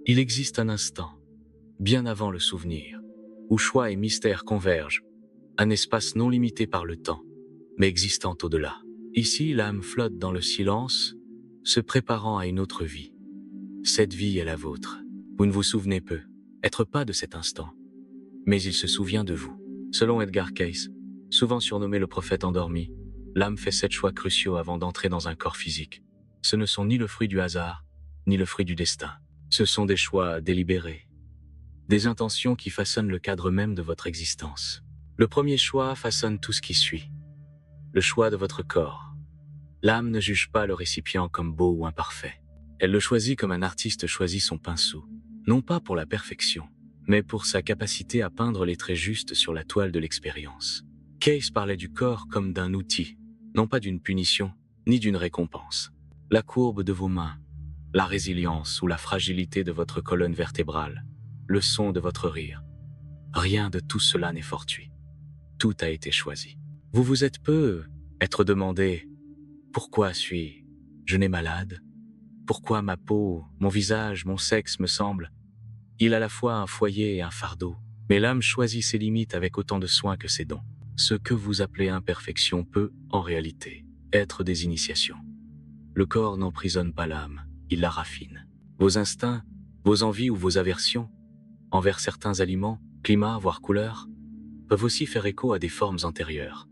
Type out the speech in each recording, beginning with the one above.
Il existe un instant, bien avant le souvenir, où choix et mystère convergent, un espace non limité par le temps, mais existant au-delà. Ici, l'âme flotte dans le silence, se préparant à une autre vie. Cette vie est la vôtre. Vous ne vous souvenez peu, être pas de cet instant, mais il se souvient de vous. Selon Edgar Cayce, souvent surnommé le prophète endormi, l'âme fait 7 choix cruciaux avant d'entrer dans un corps physique. Ce ne sont ni le fruit du hasard, ni le fruit du destin. Ce sont des choix délibérés, des intentions qui façonnent le cadre même de votre existence. Le premier choix façonne tout ce qui suit. Le choix de votre corps. L'âme ne juge pas le récipient comme beau ou imparfait. Elle le choisit comme un artiste choisit son pinceau, non pas pour la perfection, mais pour sa capacité à peindre les traits justes sur la toile de l'expérience. Cayce parlait du corps comme d'un outil, non pas d'une punition, ni d'une récompense. La courbe de vos mains, la résilience ou la fragilité de votre colonne vertébrale, le son de votre rire. Rien de tout cela n'est fortuit. Tout a été choisi. Vous vous êtes peu être demandé « Pourquoi suis-je né malade ? Pourquoi ma peau, mon visage, mon sexe me semblent ?» Il a à la fois un foyer et un fardeau, mais l'âme choisit ses limites avec autant de soin que ses dons. Ce que vous appelez imperfection peut, en réalité, être des initiations. Le corps n'emprisonne pas l'âme, il la raffine. Vos instincts, vos envies ou vos aversions, envers certains aliments, climats, voire couleurs, peuvent aussi faire écho à des formes antérieures.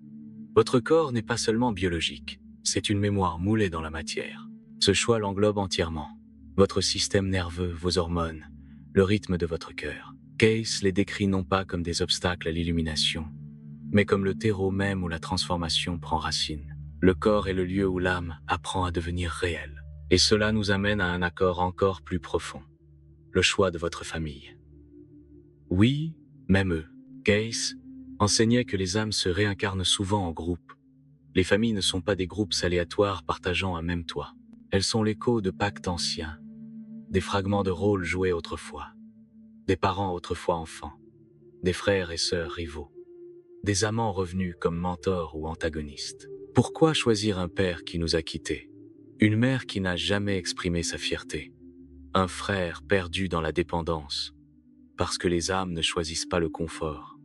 Votre corps n'est pas seulement biologique, c'est une mémoire moulée dans la matière. Ce choix l'englobe entièrement. Votre système nerveux, vos hormones, le rythme de votre cœur. Cayce les décrit non pas comme des obstacles à l'illumination, mais comme le terreau même où la transformation prend racine. Le corps est le lieu où l'âme apprend à devenir réelle. Et cela nous amène à un accord encore plus profond. Le choix de votre famille. Oui, même eux, Cayce, enseignait que les âmes se réincarnent souvent en groupe. Les familles ne sont pas des groupes aléatoires partageant un même toit. Elles sont l'écho de pactes anciens, des fragments de rôles joués autrefois, des parents autrefois enfants, des frères et sœurs rivaux, des amants revenus comme mentors ou antagonistes. Pourquoi choisir un père qui nous a quittés, une mère qui n'a jamais exprimé sa fierté, un frère perdu dans la dépendance, parce que les âmes ne choisissent pas le confort,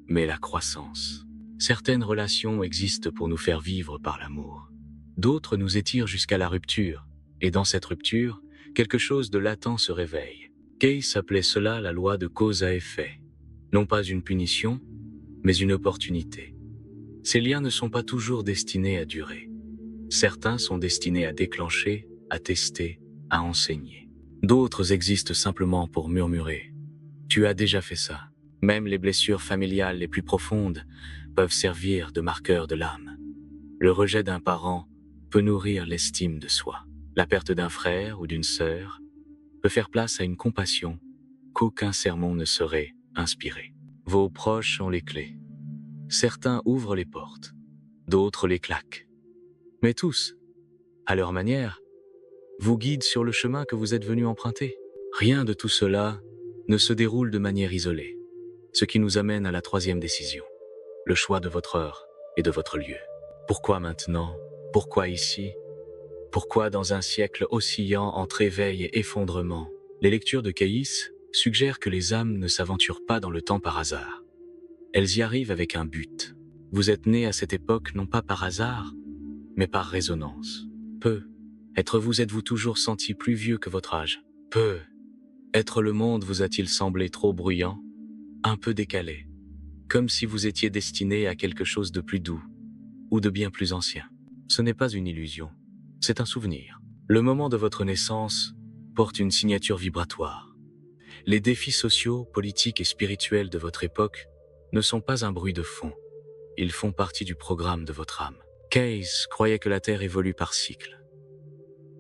mais la croissance. Certaines relations existent pour nous faire vivre par l'amour. D'autres nous étirent jusqu'à la rupture, et dans cette rupture, quelque chose de latent se réveille. Cayce appelait cela la loi de cause à effet. Non pas une punition, mais une opportunité. Ces liens ne sont pas toujours destinés à durer. Certains sont destinés à déclencher, à tester, à enseigner. D'autres existent simplement pour murmurer. Tu as déjà fait ça. Même les blessures familiales les plus profondes peuvent servir de marqueurs de l'âme. Le rejet d'un parent peut nourrir l'estime de soi. La perte d'un frère ou d'une sœur peut faire place à une compassion qu'aucun sermon ne saurait inspirer. Vos proches ont les clés. Certains ouvrent les portes, d'autres les claquent. Mais tous, à leur manière, vous guident sur le chemin que vous êtes venu emprunter. Rien de tout cela ne se déroule de manière isolée. Ce qui nous amène à la troisième décision, le choix de votre heure et de votre lieu. Pourquoi maintenant? Pourquoi ici? Pourquoi dans un siècle oscillant entre éveil et effondrement? Les lectures de Cayce suggèrent que les âmes ne s'aventurent pas dans le temps par hasard. Elles y arrivent avec un but. Vous êtes né à cette époque non pas par hasard, mais par résonance. Peu. Êtes-vous toujours senti plus vieux que votre âge? Peu. Être le monde vous a-t-il semblé trop bruyant? Un peu décalé. Comme si vous étiez destiné à quelque chose de plus doux, ou de bien plus ancien. Ce n'est pas une illusion, c'est un souvenir. Le moment de votre naissance porte une signature vibratoire. Les défis sociaux, politiques et spirituels de votre époque ne sont pas un bruit de fond. Ils font partie du programme de votre âme. Cayce croyait que la Terre évolue par cycles.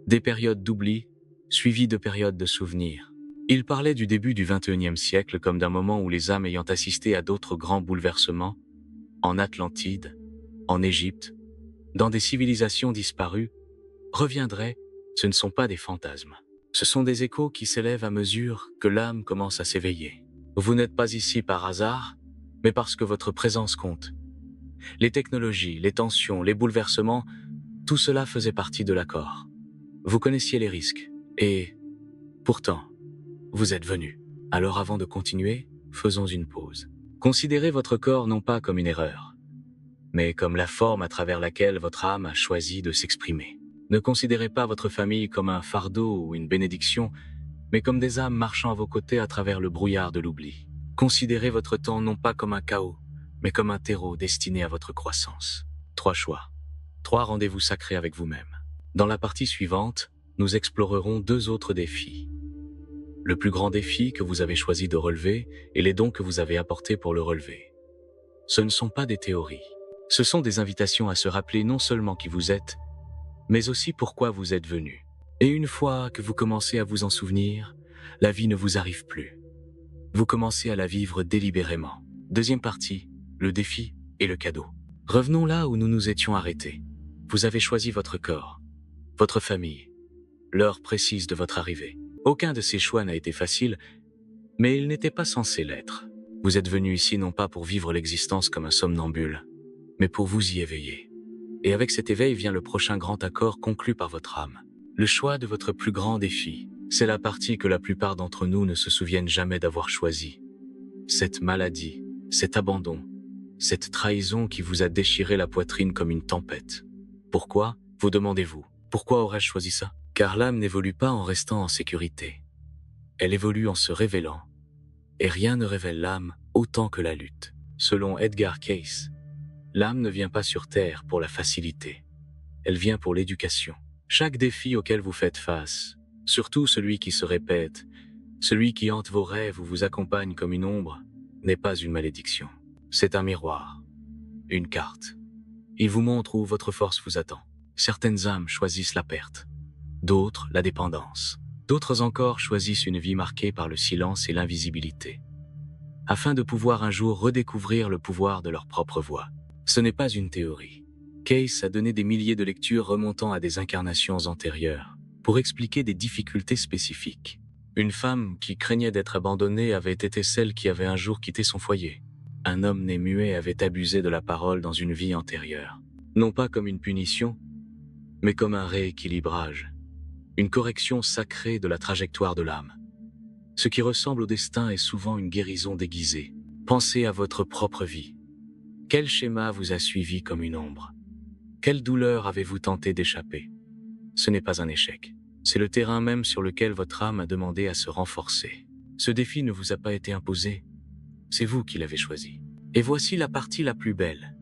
Des périodes d'oubli, suivies de périodes de souvenirs. Il parlait du début du XXIe siècle comme d'un moment où les âmes ayant assisté à d'autres grands bouleversements, en Atlantide, en Égypte, dans des civilisations disparues, reviendraient, ce ne sont pas des fantasmes. Ce sont des échos qui s'élèvent à mesure que l'âme commence à s'éveiller. Vous n'êtes pas ici par hasard, mais parce que votre présence compte. Les technologies, les tensions, les bouleversements, tout cela faisait partie de l'accord. Vous connaissiez les risques, et pourtant, vous êtes venu. Alors avant de continuer, faisons une pause. Considérez votre corps non pas comme une erreur, mais comme la forme à travers laquelle votre âme a choisi de s'exprimer. Ne considérez pas votre famille comme un fardeau ou une bénédiction, mais comme des âmes marchant à vos côtés à travers le brouillard de l'oubli. Considérez votre temps non pas comme un chaos, mais comme un terreau destiné à votre croissance. 3 choix. 3 rendez-vous sacrés avec vous-même. Dans la partie suivante, nous explorerons 2 autres défis. Le plus grand défi que vous avez choisi de relever et les dons que vous avez apportés pour le relever. Ce ne sont pas des théories. Ce sont des invitations à se rappeler non seulement qui vous êtes, mais aussi pourquoi vous êtes venu. Et une fois que vous commencez à vous en souvenir, la vie ne vous arrive plus. Vous commencez à la vivre délibérément. Deuxième partie, le défi et le cadeau. Revenons là où nous nous étions arrêtés. Vous avez choisi votre corps, votre famille, l'heure précise de votre arrivée. Aucun de ces choix n'a été facile, mais il n'était pas censé l'être. Vous êtes venu ici non pas pour vivre l'existence comme un somnambule, mais pour vous y éveiller. Et avec cet éveil vient le prochain grand accord conclu par votre âme. Le choix de votre plus grand défi, c'est la partie que la plupart d'entre nous ne se souviennent jamais d'avoir choisie. Cette maladie, cet abandon, cette trahison qui vous a déchiré la poitrine comme une tempête. Pourquoi, vous demandez-vous? Pourquoi aurais-je choisi ça? Car l'âme n'évolue pas en restant en sécurité. Elle évolue en se révélant. Et rien ne révèle l'âme autant que la lutte. Selon Edgar Cayce, l'âme ne vient pas sur terre pour la facilité. Elle vient pour l'éducation. Chaque défi auquel vous faites face, surtout celui qui se répète, celui qui hante vos rêves ou vous accompagne comme une ombre, n'est pas une malédiction. C'est un miroir, une carte. Il vous montre où votre force vous attend. Certaines âmes choisissent la perte, d'autres la dépendance. D'autres encore choisissent une vie marquée par le silence et l'invisibilité, afin de pouvoir un jour redécouvrir le pouvoir de leur propre voix. Ce n'est pas une théorie. Cayce a donné des milliers de lectures remontant à des incarnations antérieures, pour expliquer des difficultés spécifiques. Une femme qui craignait d'être abandonnée avait été celle qui avait un jour quitté son foyer. Un homme né muet avait abusé de la parole dans une vie antérieure. Non pas comme une punition, mais comme un rééquilibrage. Une correction sacrée de la trajectoire de l'âme. Ce qui ressemble au destin est souvent une guérison déguisée. Pensez à votre propre vie. Quel schéma vous a suivi comme une ombre? Quelle douleur avez-vous tenté d'échapper? Ce n'est pas un échec. C'est le terrain même sur lequel votre âme a demandé à se renforcer. Ce défi ne vous a pas été imposé. C'est vous qui l'avez choisi. Et voici la partie la plus belle.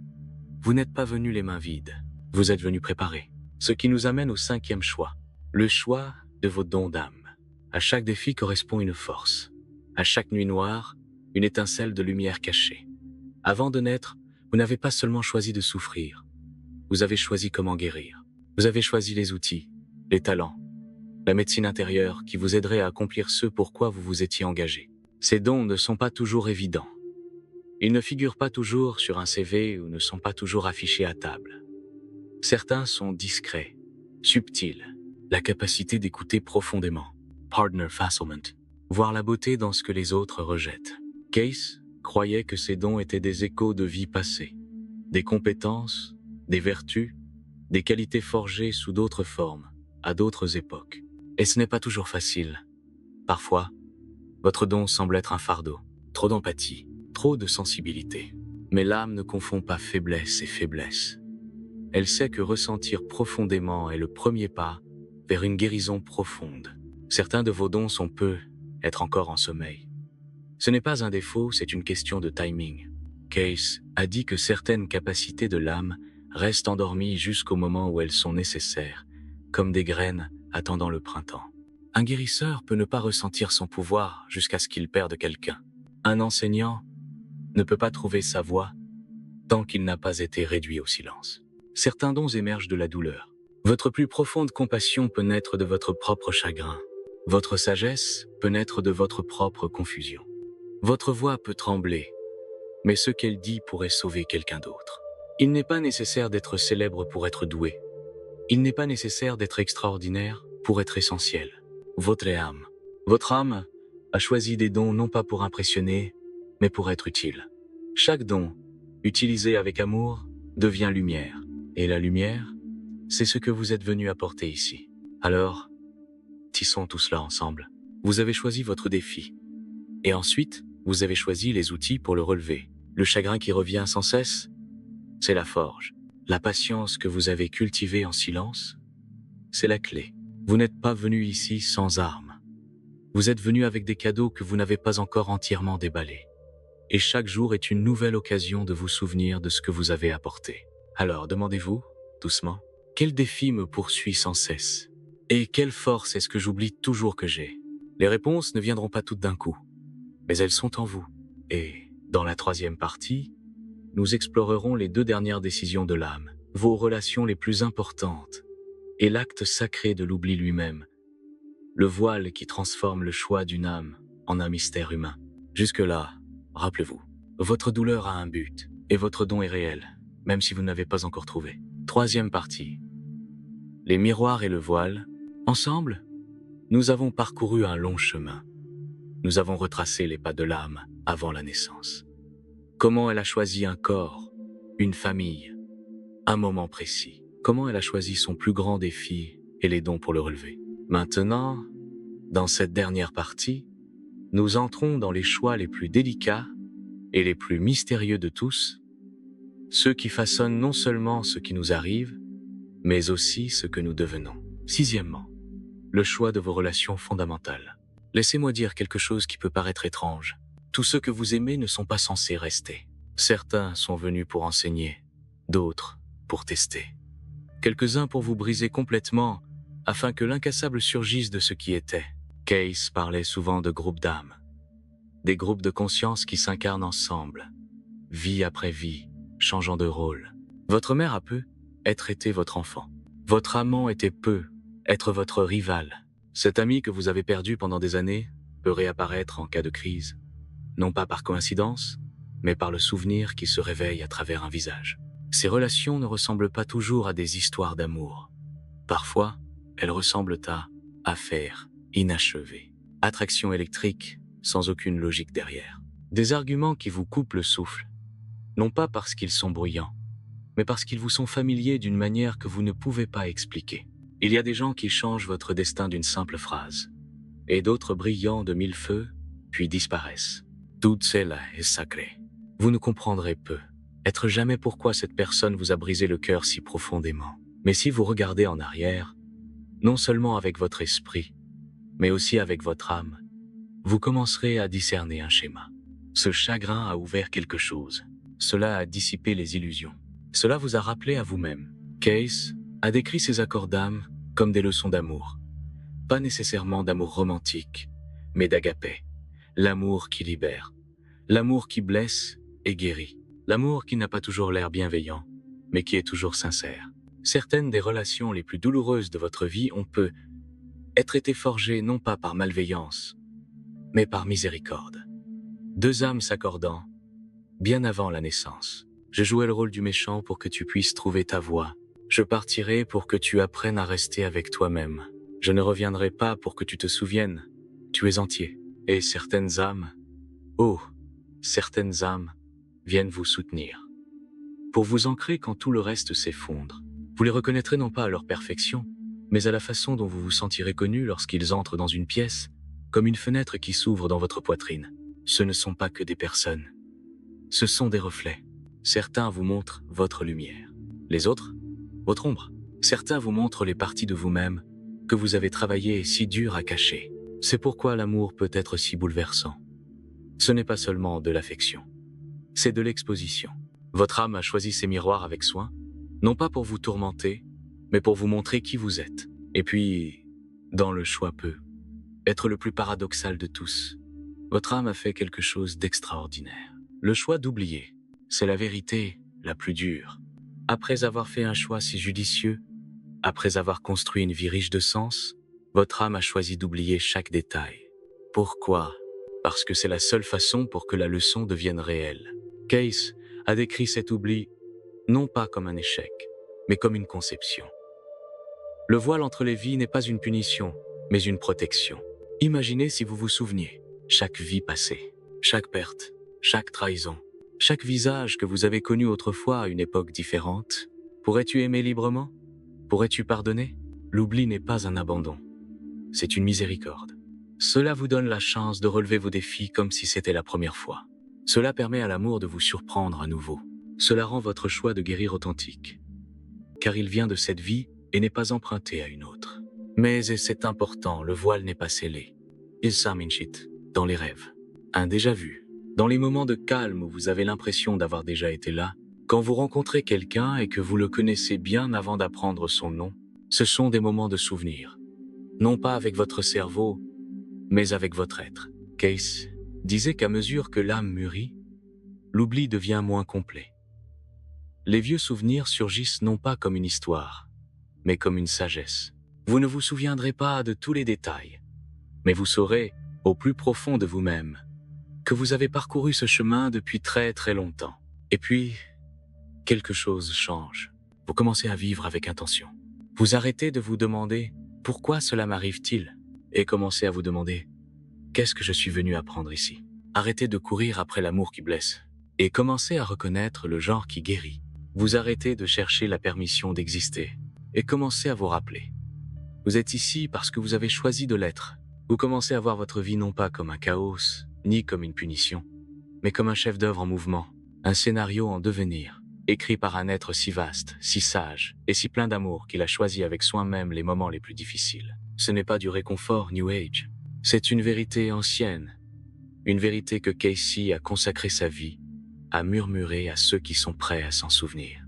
Vous n'êtes pas venu les mains vides. Vous êtes venu préparé. Ce qui nous amène au 5e choix. Le choix de vos dons d'âme. À chaque défi correspond une force. À chaque nuit noire, une étincelle de lumière cachée. Avant de naître, vous n'avez pas seulement choisi de souffrir. Vous avez choisi comment guérir. Vous avez choisi les outils, les talents, la médecine intérieure qui vous aiderait à accomplir ce pourquoi vous vous étiez engagé. Ces dons ne sont pas toujours évidents. Ils ne figurent pas toujours sur un CV ou ne sont pas toujours affichés à table. Certains sont discrets, subtils, la capacité d'écouter profondément, partner fulfillment, voir la beauté dans ce que les autres rejettent. Cayce croyait que ces dons étaient des échos de vie passée, des compétences, des vertus, des qualités forgées sous d'autres formes, à d'autres époques. Et ce n'est pas toujours facile. Parfois, votre don semble être un fardeau, trop d'empathie, trop de sensibilité. Mais l'âme ne confond pas faiblesse et faiblesse. Elle sait que ressentir profondément est le premier pas vers une guérison profonde. Certains de vos dons sont être encore en sommeil. Ce n'est pas un défaut, c'est une question de timing. Cayce a dit que certaines capacités de l'âme restent endormies jusqu'au moment où elles sont nécessaires, comme des graines attendant le printemps. Un guérisseur peut ne pas ressentir son pouvoir jusqu'à ce qu'il perde quelqu'un. Un enseignant ne peut pas trouver sa voix tant qu'il n'a pas été réduit au silence. Certains dons émergent de la douleur. Votre plus profonde compassion peut naître de votre propre chagrin. Votre sagesse peut naître de votre propre confusion. Votre voix peut trembler, mais ce qu'elle dit pourrait sauver quelqu'un d'autre. Il n'est pas nécessaire d'être célèbre pour être doué. Il n'est pas nécessaire d'être extraordinaire pour être essentiel. Votre âme a choisi des dons non pas pour impressionner, mais pour être utile. Chaque don, utilisé avec amour, devient lumière. Et la lumière, c'est ce que vous êtes venu apporter ici. Alors, tissons tout cela ensemble. Vous avez choisi votre défi. Et ensuite, vous avez choisi les outils pour le relever. Le chagrin qui revient sans cesse, c'est la forge. La patience que vous avez cultivée en silence, c'est la clé. Vous n'êtes pas venu ici sans armes. Vous êtes venu avec des cadeaux que vous n'avez pas encore entièrement déballés. Et chaque jour est une nouvelle occasion de vous souvenir de ce que vous avez apporté. Alors demandez-vous, doucement, quel défi me poursuit sans cesse? Et quelle force est-ce que j'oublie toujours que j'ai? Les réponses ne viendront pas toutes d'un coup, mais elles sont en vous. Et dans la troisième partie, nous explorerons les 2 dernières décisions de l'âme, vos relations les plus importantes, et l'acte sacré de l'oubli lui-même, le voile qui transforme le choix d'une âme en un mystère humain. Jusque-là, rappelez-vous, votre douleur a un but, et votre don est réel, même si vous ne l'avez pas encore trouvé. Troisième partie. Les miroirs et le voile, ensemble, nous avons parcouru un long chemin. Nous avons retracé les pas de l'âme avant la naissance. Comment elle a choisi un corps, une famille, un moment précis. Comment elle a choisi son plus grand défi et les dons pour le relever. Maintenant, dans cette dernière partie, nous entrons dans les choix les plus délicats et les plus mystérieux de tous, ceux qui façonnent non seulement ce qui nous arrive, mais aussi ce que nous devenons. Sixièmement, le choix de vos relations fondamentales. Laissez-moi dire quelque chose qui peut paraître étrange. Tous ceux que vous aimez ne sont pas censés rester. Certains sont venus pour enseigner, d'autres pour tester. Quelques-uns pour vous briser complètement, afin que l'incassable surgisse de ce qui était. Case parlait souvent de groupes d'âmes, des groupes de conscience qui s'incarnent ensemble, vie après vie, changeant de rôle. Votre mère a peu être été votre enfant. Votre amant était peu être votre rival. Cet ami que vous avez perdu pendant des années peut réapparaître en cas de crise, non pas par coïncidence, mais par le souvenir qui se réveille à travers un visage. Ces relations ne ressemblent pas toujours à des histoires d'amour. Parfois, elles ressemblent à affaires inachevées, attractions électriques sans aucune logique derrière. Des arguments qui vous coupent le souffle, non pas parce qu'ils sont bruyants, mais parce qu'ils vous sont familiers d'une manière que vous ne pouvez pas expliquer. Il y a des gens qui changent votre destin d'une simple phrase, et d'autres brillant de 1000 feux, puis disparaissent. Toute cela est sacrée. Vous ne comprendrez peu, être jamais pourquoi cette personne vous a brisé le cœur si profondément. Mais si vous regardez en arrière, non seulement avec votre esprit, mais aussi avec votre âme, vous commencerez à discerner un schéma. Ce chagrin a ouvert quelque chose. Cela a dissipé les illusions. Cela vous a rappelé à vous-même. Case a décrit ces accords d'âme comme des leçons d'amour. Pas nécessairement d'amour romantique, mais d'agapé. L'amour qui libère. L'amour qui blesse et guérit. L'amour qui n'a pas toujours l'air bienveillant, mais qui est toujours sincère. Certaines des relations les plus douloureuses de votre vie ont pu être été forgées non pas par malveillance, mais par miséricorde. 2 âmes s'accordant, bien avant la naissance. Je jouais le rôle du méchant pour que tu puisses trouver ta voie. Je partirai pour que tu apprennes à rester avec toi-même. Je ne reviendrai pas pour que tu te souviennes. Tu es entier. Et certaines âmes, oh, certaines âmes, viennent vous soutenir. Pour vous ancrer quand tout le reste s'effondre. Vous les reconnaîtrez non pas à leur perfection, mais à la façon dont vous vous sentirez connu lorsqu'ils entrent dans une pièce, comme une fenêtre qui s'ouvre dans votre poitrine. Ce ne sont pas que des personnes. Ce sont des reflets. Certains vous montrent votre lumière. Les autres, votre ombre. Certains vous montrent les parties de vous-même que vous avez travaillé si dur à cacher. C'est pourquoi l'amour peut être si bouleversant. Ce n'est pas seulement de l'affection, c'est de l'exposition. Votre âme a choisi ces miroirs avec soin, non pas pour vous tourmenter, mais pour vous montrer qui vous êtes. Et puis, dans le choix peut être le plus paradoxal de tous, votre âme a fait quelque chose d'extraordinaire. Le choix d'oublier, c'est la vérité la plus dure. Après avoir fait un choix si judicieux, après avoir construit une vie riche de sens, votre âme a choisi d'oublier chaque détail. Pourquoi? Parce que c'est la seule façon pour que la leçon devienne réelle. Case a décrit cet oubli non pas comme un échec, mais comme une conception. Le voile entre les vies n'est pas une punition, mais une protection. Imaginez si vous vous souveniez, chaque vie passée, chaque perte, chaque trahison, chaque visage que vous avez connu autrefois à une époque différente. Pourrais-tu aimer librement? Pourrais-tu pardonner? L'oubli n'est pas un abandon, c'est une miséricorde. Cela vous donne la chance de relever vos défis comme si c'était la première fois. Cela permet à l'amour de vous surprendre à nouveau. Cela rend votre choix de guérir authentique, car il vient de cette vie et n'est pas emprunté à une autre. Mais, et c'est important, le voile n'est pas scellé. Il s'aminchit dans les rêves. Un déjà-vu. Dans les moments de calme où vous avez l'impression d'avoir déjà été là, quand vous rencontrez quelqu'un et que vous le connaissez bien avant d'apprendre son nom, ce sont des moments de souvenir. Non pas avec votre cerveau, mais avec votre être. Case disait qu'à mesure que l'âme mûrit, l'oubli devient moins complet. Les vieux souvenirs surgissent non pas comme une histoire, mais comme une sagesse. Vous ne vous souviendrez pas de tous les détails, mais vous saurez, au plus profond de vous-même, que vous avez parcouru ce chemin depuis très très longtemps. Et puis, quelque chose change. Vous commencez à vivre avec intention. Vous arrêtez de vous demander « Pourquoi cela m'arrive-t-il » et commencez à vous demander « Qu'est-ce que je suis venu apprendre ici ?» Arrêtez de courir après l'amour qui blesse et commencez à reconnaître le genre qui guérit. Vous arrêtez de chercher la permission d'exister et commencez à vous rappeler. Vous êtes ici parce que vous avez choisi de l'être. Vous commencez à voir votre vie non pas comme un chaos, ni comme une punition, mais comme un chef-d'œuvre en mouvement, un scénario en devenir, écrit par un être si vaste, si sage et si plein d'amour qu'il a choisi avec soin même les moments les plus difficiles. Ce n'est pas du réconfort New Age, c'est une vérité ancienne, une vérité que Casey a consacré sa vie à murmurer à ceux qui sont prêts à s'en souvenir.